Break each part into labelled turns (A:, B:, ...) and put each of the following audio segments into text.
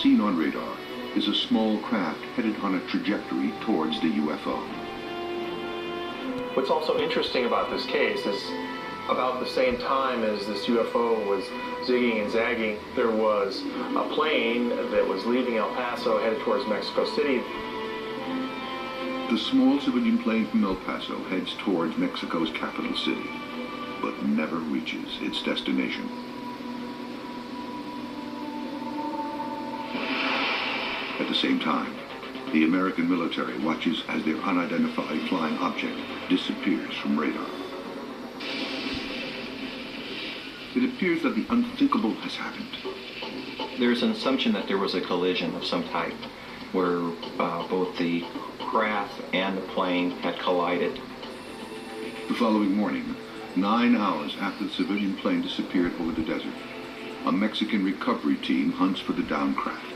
A: seen on radar is a small craft headed on a trajectory towards the UFO.
B: What's also interesting about this case is about the same time as this UFO was zigging and zagging, there was a plane that was leaving El Paso headed towards Mexico City.
A: The small civilian plane from El Paso heads towards Mexico's capital city, but never reaches its destination. At the same time, the American military watches as their unidentified flying object disappears from radar. It appears that the unthinkable has happened.
C: There's an assumption that there was a collision of some type where both the craft and the plane had collided.
A: The following morning, 9 hours after the civilian plane disappeared over the desert, a Mexican recovery team hunts for the downed craft.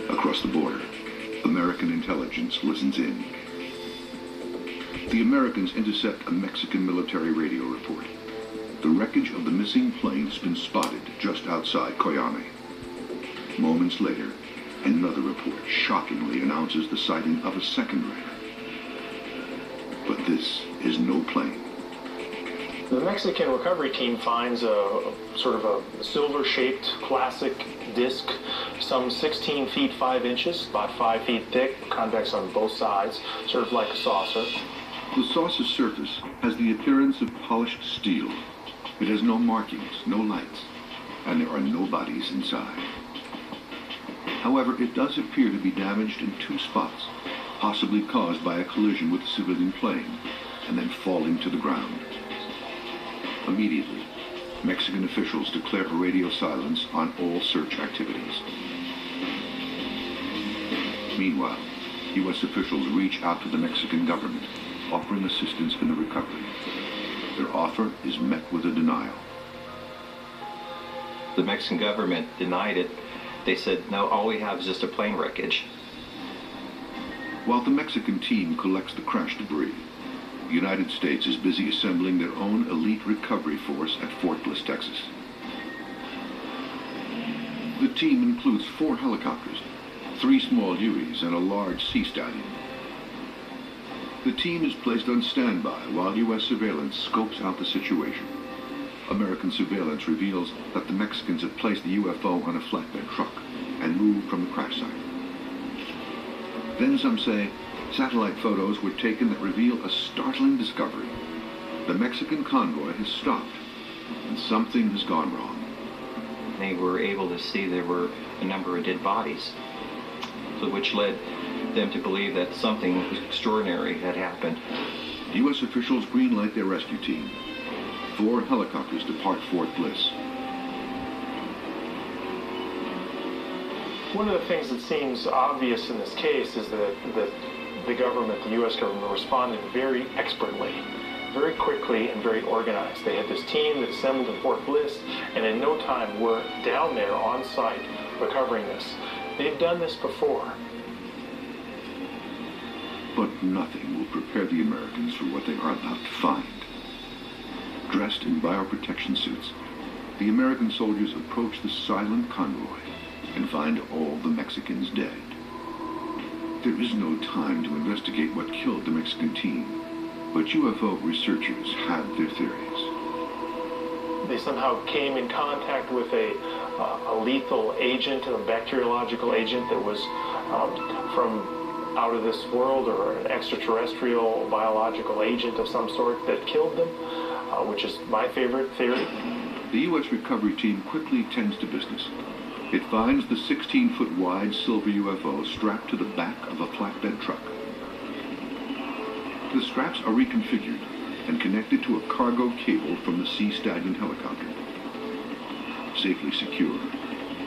A: Across the border, American intelligence listens in. The Americans intercept a Mexican military radio report. The wreckage of the missing plane has been spotted just outside Coyame. Moments later, another report shockingly announces the sighting of a second wrecker. But this is no plane.
B: The Mexican recovery team finds a sort of a silver-shaped classic disc, some 16 feet 5 inches, about 5 feet thick, convex on both sides, sort of like a saucer.
A: The saucer's surface has the appearance of polished steel. It has no markings, no lights, and there are no bodies inside. However, it does appear to be damaged in 2 spots, possibly caused by a collision with a civilian plane, and then falling to the ground. Immediately, Mexican officials declare a radio silence on all search activities. Meanwhile, U.S. officials reach out to the Mexican government, offering assistance in the recovery. Their offer is met with a denial.
C: The Mexican government denied it. They said, no, all we have is just a plane wreckage.
A: While the Mexican team collects the crash debris, the United States is busy assembling their own elite recovery force at Fort Bliss, Texas. The team includes 4 helicopters, 3 small Hueys, and a large Sea Stallion. The team is placed on standby while U.S. surveillance scopes out the situation. American surveillance reveals that the Mexicans have placed the UFO on a flatbed truck and moved from the crash site. Then some say satellite photos were taken that reveal a startling discovery. The Mexican convoy has stopped, and something has gone wrong.
C: They were able to see there were a number of dead bodies, so which led them to believe that something extraordinary had happened.
A: U.S. officials greenlight their rescue team. 4 helicopters depart Fort Bliss.
B: One of the things that seems obvious in this case is that the government, the U.S. government, responded very expertly, very quickly, and very organized. They had this team that assembled in Fort Bliss, and in no time were down there on site recovering this. They've done this before.
A: But nothing will prepare the Americans for what they are about to find. Dressed in bioprotection suits, the American soldiers approach the silent convoy and find all the Mexicans dead. There is no time to investigate what killed the Mexican team, but UFO researchers have their theories.
B: They somehow came in contact with a lethal agent, a bacteriological agent that was from out of this world, or an extraterrestrial biological agent of some sort that killed them, which is my favorite theory.
A: The U.S. recovery team quickly tends to business. It finds the 16-foot wide silver UFO strapped to the back of a flatbed truck. The straps are reconfigured and connected to a cargo cable from the Sea Stallion helicopter. Safely secure,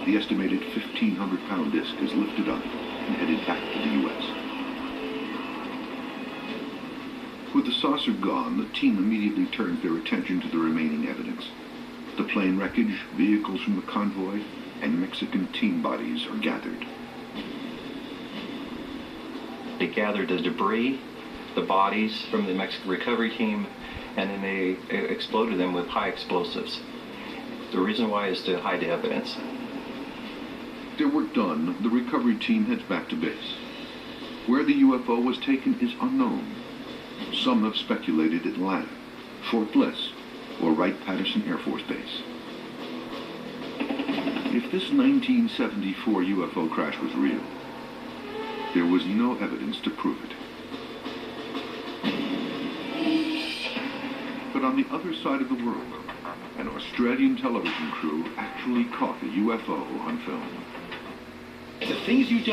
A: the estimated 1,500-pound disc is lifted up and headed back to the U.S. With the saucer gone, the team immediately turns their attention to the remaining evidence. The plane wreckage, vehicles from the convoy, and Mexican team bodies are gathered.
C: They gathered the debris, the bodies from the Mexican recovery team, and then they exploded them with high explosives. The reason why is to hide the evidence.
A: Their work done, the recovery team heads back to base. Where the UFO was taken is unknown. Some have speculated Atlanta, Fort Bliss, or Wright-Patterson Air Force Base. If this 1974 UFO crash was real, there was no evidence to prove it. But on the other side of the world, an Australian television crew actually caught the UFO on film.
D: The things you don't